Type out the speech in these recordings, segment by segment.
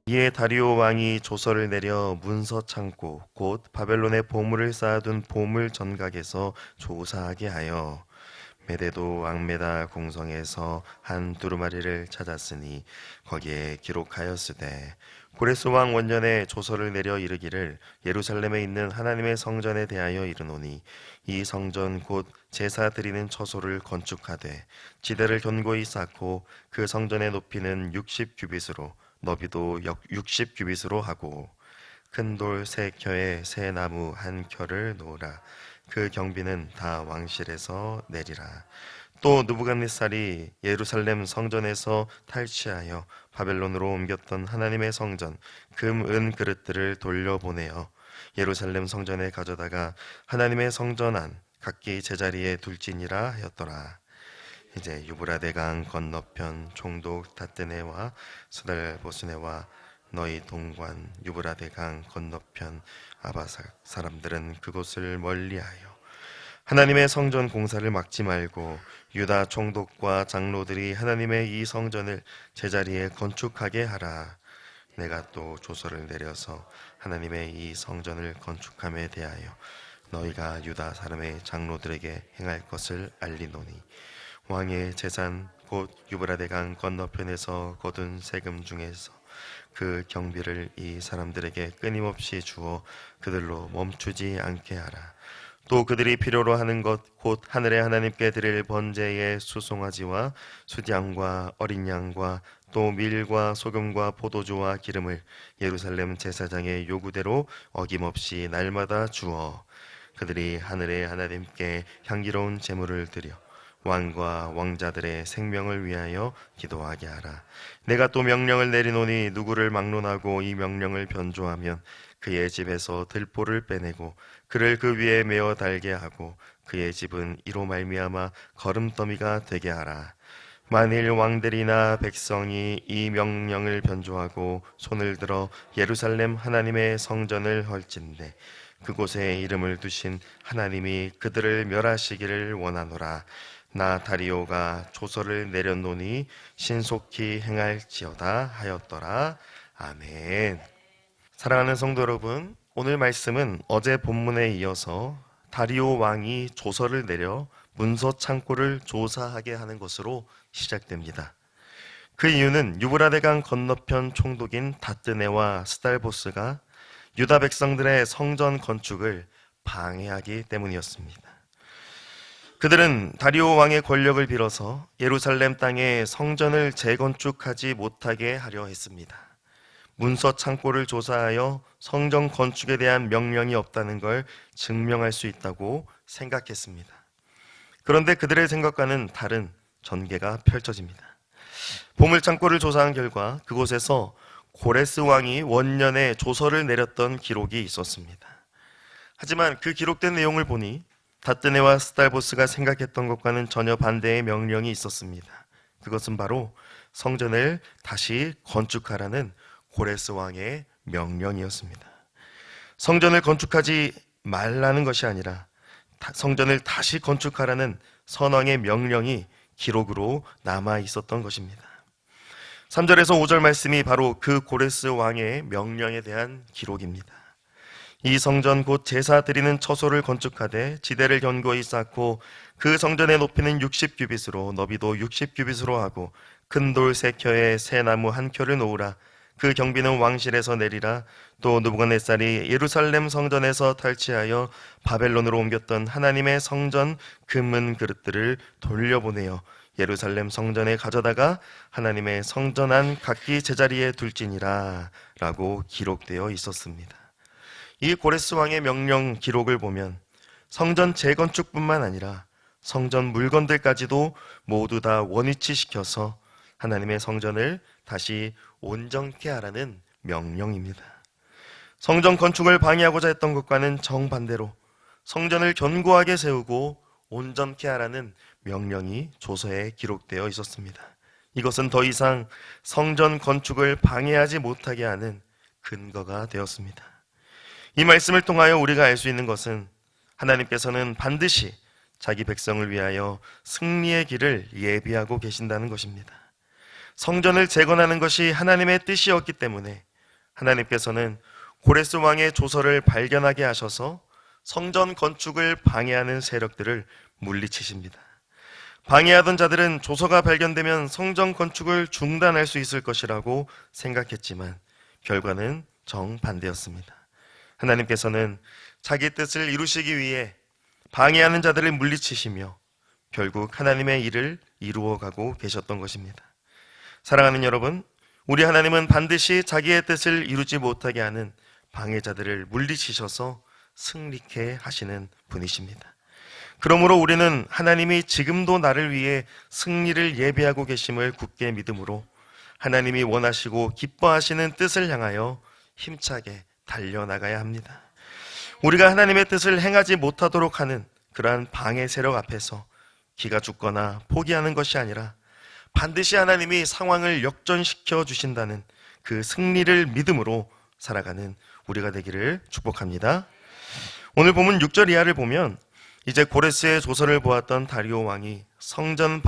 이에 다리오 왕이 조서를 내려 문서 창고 곧 바벨론에 보물을 쌓아둔 보물 전각에서 조사하게 하여 메데도 앙메다 공성에서 한 두루마리를 찾았으니 거기에 기록하였으되 고레스 왕 원년에 조서를 내려 이르기를 예루살렘에 있는 하나님의 성전에 대하여 이르노니 이 성전 곧 제사 드리는 처소를 건축하되 지대를 견고히 쌓고 그 성전의 높이는 60규빗으로 너비도 60규빗으로 하고 큰 돌 세 켜에 새 나무 한 켜를 놓으라. 그 경비는 다 왕실에서 내리라. 또 느부갓네살이 예루살렘 성전에서 탈취하여 바벨론으로 옮겼던 하나님의 성전 금, 은 그릇들을 돌려보내어 예루살렘 성전에 가져다가 하나님의 성전 안 각기 제자리에 둘지니라 하였더라. 이제 유브라데강 건너편 총독 다뜨네와 수달보스네와 너희 동관 유브라데강 건너편 아바사 사람들은 그곳을 멀리하여 하나님의 성전 공사를 막지 말고 유다 총독과 장로들이 하나님의 이 성전을 제자리에 건축하게 하라. 내가 또 조서를 내려서 하나님의 이 성전을 건축함에 대하여 너희가 유다 사람의 장로들에게 행할 것을 알리노니 왕의 재산 곧 유브라데강 건너편에서 거둔 세금 중에서 그 경비를 이 사람들에게 끊임없이 주어 그들로 멈추지 않게 하라. 또 그들이 필요로 하는 것 곧 하늘의 하나님께 드릴 번제의 수송아지와 숫양과 어린 양과 또 밀과 소금과 포도주와 기름을 예루살렘 제사장의 요구대로 어김없이 날마다 주어 그들이 하늘의 하나님께 향기로운 제물을 드려 왕과 왕자들의 생명을 위하여 기도하게 하라. 내가 또 명령을 내리노니 누구를 막론하고 이 명령을 변조하면 그의 집에서 들보를 빼내고 그를 그 위에 메어 달게 하고 그의 집은 이로 말미암아 거름더미가 되게 하라. 만일 왕들이나 백성이 이 명령을 변조하고 손을 들어 예루살렘 하나님의 성전을 헐진대 그곳에 이름을 두신 하나님이 그들을 멸하시기를 원하노라. 나 다리오가 조서를 내렸노니 신속히 행할지어다 하였더라. 아멘. 사랑하는 성도 여러분, 오늘 말씀은 어제 본문에 이어서 다리오 왕이 조서를 내려 문서 창고를 조사하게 하는 것으로 시작됩니다. 그 이유는 유브라데강 건너편 총독인 다뜨네와 스달보스가 유다 백성들의 성전 건축을 방해하기 때문이었습니다. 그들은 다리오 왕의 권력을 빌어서 예루살렘 땅에 성전을 재건축하지 못하게 하려 했습니다. 문서 창고를 조사하여 성전 건축에 대한 명령이 없다는 걸 증명할 수 있다고 생각했습니다. 그런데 그들의 생각과는 다른 전개가 펼쳐집니다. 보물창고를 조사한 결과 그곳에서 고레스 왕이 원년에 조서를 내렸던 기록이 있었습니다. 하지만 그 기록된 내용을 보니 다뜨네와 스달보스가 생각했던 것과는 전혀 반대의 명령이 있었습니다. 그것은 바로 성전을 다시 건축하라는 고레스 왕의 명령이었습니다. 성전을 건축하지 말라는 것이 아니라 성전을 다시 건축하라는 선왕의 명령이 기록으로 남아 있었던 것입니다. 3절에서 5절 말씀이 바로 그 고레스 왕의 명령에 대한 기록입니다. 이 성전 곧 제사 드리는 처소를 건축하되 지대를 견고히 쌓고 그 성전의 높이는 60규빗으로 너비도 60규빗으로 하고 큰 돌 세 켜에 새 나무 한 켜를 놓으라. 그 경비는 왕실에서 내리라. 또 느부갓네살이 예루살렘 성전에서 탈취하여 바벨론으로 옮겼던 하나님의 성전 금은 그릇들을 돌려보내어 예루살렘 성전에 가져다가 하나님의 성전 안 각기 제자리에 둘지니라 라고 기록되어 있었습니다. 이 고레스 왕의 명령 기록을 보면 성전 재건축뿐만 아니라 성전 물건들까지도 모두 다 원위치시켜서 하나님의 성전을 다시 온전케 하라는 명령입니다. 성전 건축을 방해하고자 했던 것과는 정반대로 성전을 견고하게 세우고 온전케 하라는 명령이 조서에 기록되어 있었습니다. 이것은 더 이상 성전 건축을 방해하지 못하게 하는 근거가 되었습니다. 이 말씀을 통하여 우리가 알 수 있는 것은 하나님께서는 반드시 자기 백성을 위하여 승리의 길을 예비하고 계신다는 것입니다. 성전을 재건하는 것이 하나님의 뜻이었기 때문에 하나님께서는 고레스 왕의 조서를 발견하게 하셔서 성전 건축을 방해하는 세력들을 물리치십니다. 방해하던 자들은 조서가 발견되면 성전 건축을 중단할 수 있을 것이라고 생각했지만 결과는 정반대였습니다. 하나님께서는 자기 뜻을 이루시기 위해 방해하는 자들을 물리치시며 결국 하나님의 일을 이루어가고 계셨던 것입니다. 사랑하는 여러분, 우리 하나님은 반드시 자기의 뜻을 이루지 못하게 하는 방해자들을 물리치셔서 승리케 하시는 분이십니다. 그러므로 우리는 하나님이 지금도 나를 위해 승리를 예비하고 계심을 굳게 믿음으로 하나님이 원하시고 기뻐하시는 뜻을 향하여 힘차게 달려나가야 합니다. 우리가 하나님의 뜻을 행하지 못하도록 하는 그러한 방해 세력 앞에서 기가 죽거나 포기하는 것이 아니라 반드시 하나님이 상황을 역전시켜 주신다는 그 승리를 믿음으로 살아가는 우리가 되기를 축복합니다. 오늘 본문 6절 이하를 보면 이제 고레스의 조서를 보았던 다리오 왕이 성전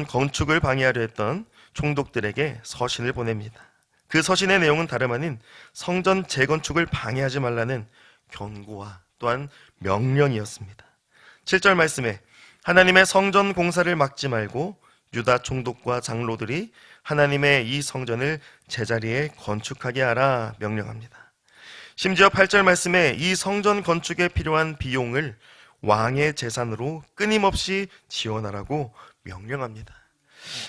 건축을 방해하려 했던 총독들에게 서신을 보냅니다. 그 서신의 내용은 다름 아닌 성전 재건축을 방해하지 말라는 경고와 또한 명령이었습니다. 7절 말씀에 하나님의 성전 공사를 막지 말고 유다 총독과 장로들이 하나님의 이 성전을 제자리에 건축하게 하라 명령합니다. 심지어 8절 말씀에 이 성전 건축에 필요한 비용을 왕의 재산으로 끊임없이 지원하라고 명령합니다.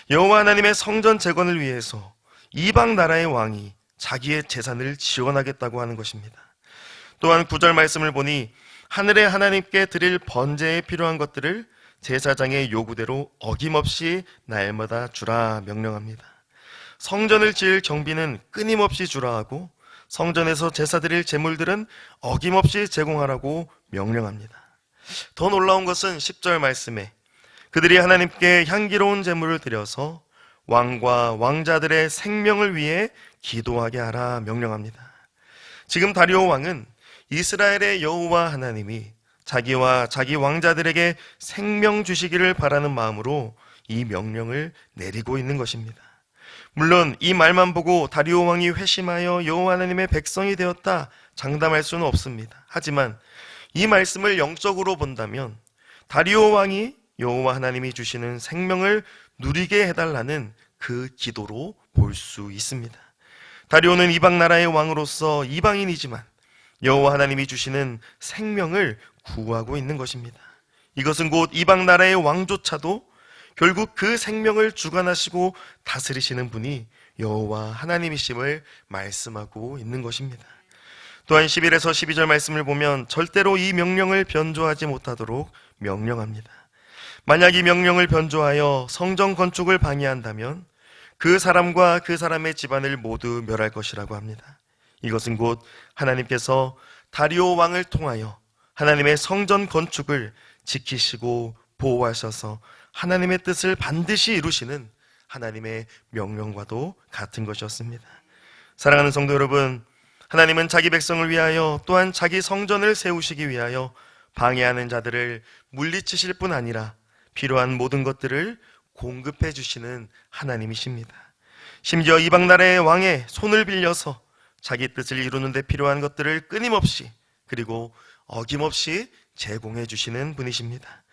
여호와 하나님의 성전 재건을 위해서 이방 나라의 왕이 자기의 재산을 지원하겠다고 하는 것입니다. 또한 9절 말씀을 보니 하늘의 하나님께 드릴 번제에 필요한 것들을 제사장의 요구대로 어김없이 날마다 주라 명령합니다. 성전을 지을 경비는 끊임없이 주라 하고 성전에서 제사드릴 제물들은 어김없이 제공하라고 명령합니다. 더 놀라운 것은 10절 말씀에 그들이 하나님께 향기로운 제물을 드려서 왕과 왕자들의 생명을 위해 기도하게 하라 명령합니다. 지금 다리오 왕은 이스라엘의 여호와 하나님이 자기와 자기 왕자들에게 생명 주시기를 바라는 마음으로 이 명령을 내리고 있는 것입니다. 물론 이 말만 보고 다리오 왕이 회심하여 여호와 하나님의 백성이 되었다 장담할 수는 없습니다. 하지만 이 말씀을 영적으로 본다면 다리오 왕이 여호와 하나님이 주시는 생명을 누리게 해달라는 그 기도로 볼 수 있습니다. 다리오는 이방 나라의 왕으로서 이방인이지만 여호와 하나님이 주시는 생명을 구하고 있는 것입니다. 이것은 곧 이방 나라의 왕조차도 결국 그 생명을 주관하시고 다스리시는 분이 여호와 하나님이심을 말씀하고 있는 것입니다. 또한 11에서 12절 말씀을 보면 절대로 이 명령을 변조하지 못하도록 명령합니다. 만약 이 명령을 변조하여 성전 건축을 방해한다면 그 사람과 그 사람의 집안을 모두 멸할 것이라고 합니다. 이것은 곧 하나님께서 다리오 왕을 통하여 하나님의 성전 건축을 지키시고 보호하셔서 하나님의 뜻을 반드시 이루시는 하나님의 명령과도 같은 것이었습니다. 사랑하는 성도 여러분, 하나님은 자기 백성을 위하여 또한 자기 성전을 세우시기 위하여 방해하는 자들을 물리치실 뿐 아니라 필요한 모든 것들을 공급해 주시는 하나님이십니다. 심지어 이방 나라의 왕의 손을 빌려서 자기 뜻을 이루는 데 필요한 것들을 끊임없이 그리고 어김없이 제공해 주시는 분이십니다.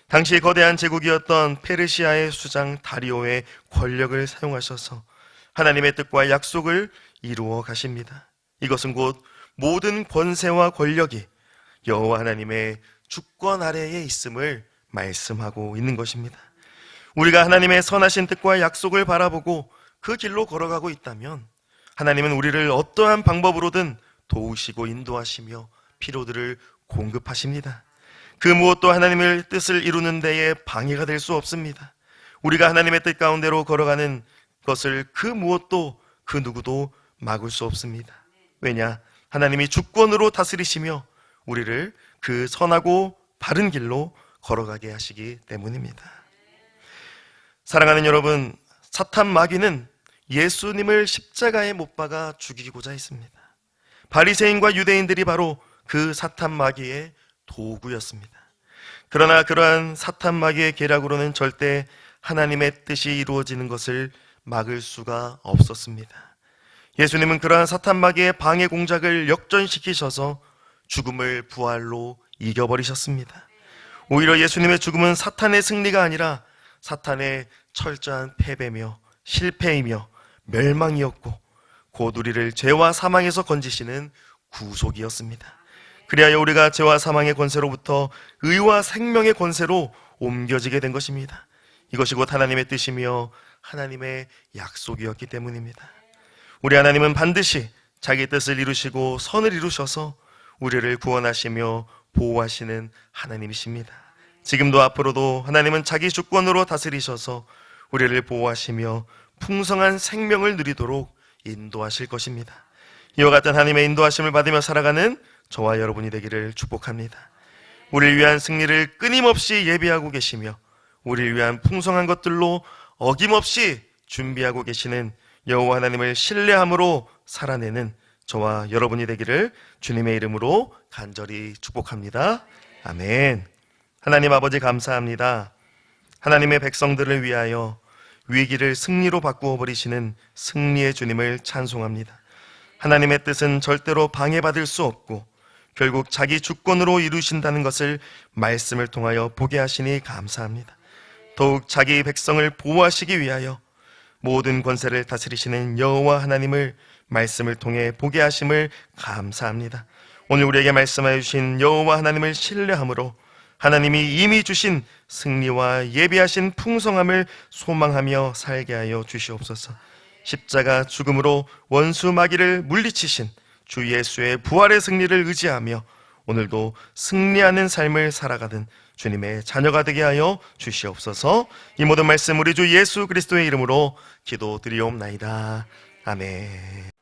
당시 거대한 제국이었던 페르시아의 수장 다리오의 권력을 사용하셔서 하나님의 뜻과 약속을 이루어 가십니다. 이것은 곧 모든 권세와 권력이 여호와 하나님의 주권 아래에 있음을 말씀하고 있는 것입니다. 우리가 하나님의 선하신 뜻과 약속을 바라보고 그 길로 걸어가고 있다면 하나님은 우리를 어떠한 방법으로든 도우시고 인도하시며 필요들을 공급하십니다. 그 무엇도 하나님의 뜻을 이루는 데에 방해가 될 수 없습니다. 우리가 하나님의 뜻 가운데로 걸어가는 것을 그 무엇도 그 누구도 막을 수 없습니다. 왜냐? 하나님이 주권으로 다스리시며 우리를 그 선하고 바른 길로 걸어가게 하시기 때문입니다. 사랑하는 여러분, 사탄 마귀는 예수님을 십자가에 못 박아 죽이고자 했습니다. 바리새인과 유대인들이 바로 그 사탄 마귀의 도구였습니다. 그러나 그러한 사탄 마귀의 계략으로는 절대 하나님의 뜻이 이루어지는 것을 막을 수가 없었습니다. 예수님은 그러한 사탄 마귀의 방해 공작을 역전시키셔서 죽음을 부활로 이겨버리셨습니다. 오히려 예수님의 죽음은 사탄의 승리가 아니라 사탄의 철저한 패배며 실패이며 멸망이었고, 곧 우리를 죄와 사망에서 건지시는 구속이었습니다. 그리하여 우리가 죄와 사망의 권세로부터 의와 생명의 권세로 옮겨지게 된 것입니다. 이것이 곧 하나님의 뜻이며 하나님의 약속이었기 때문입니다. 우리 하나님은 반드시 자기 뜻을 이루시고 선을 이루셔서 우리를 구원하시며 보호하시는 하나님이십니다. 지금도 앞으로도 하나님은 자기 주권으로 다스리셔서 우리를 보호하시며 풍성한 생명을 누리도록 인도하실 것입니다. 이와 같은 하나님의 인도하심을 받으며 살아가는 저와 여러분이 되기를 축복합니다. 우리를 위한 승리를 끊임없이 예비하고 계시며 우리를 위한 풍성한 것들로 어김없이 준비하고 계시는 여호와 하나님을 신뢰함으로 살아내는 저와 여러분이 되기를 주님의 이름으로 간절히 축복합니다. 아멘. 하나님 아버지 감사합니다. 하나님의 백성들을 위하여 위기를 승리로 바꾸어 버리시는 승리의 주님을 찬송합니다. 하나님의 뜻은 절대로 방해받을 수 없고 결국 자기 주권으로 이루신다는 것을 말씀을 통하여 보게 하시니 감사합니다. 더욱 자기 백성을 보호하시기 위하여 모든 권세를 다스리시는 여호와 하나님을 말씀을 통해 보게 하심을 감사합니다. 오늘 우리에게 말씀하여 주신 여호와 하나님을 신뢰함으로 하나님이 이미 주신 승리와 예비하신 풍성함을 소망하며 살게 하여 주시옵소서. 십자가 죽음으로 원수 마귀를 물리치신 주 예수의 부활의 승리를 의지하며 오늘도 승리하는 삶을 살아가는 주님의 자녀가 되게 하여 주시옵소서. 이 모든 말씀 우리 주 예수 그리스도의 이름으로 기도드리옵나이다. 아멘.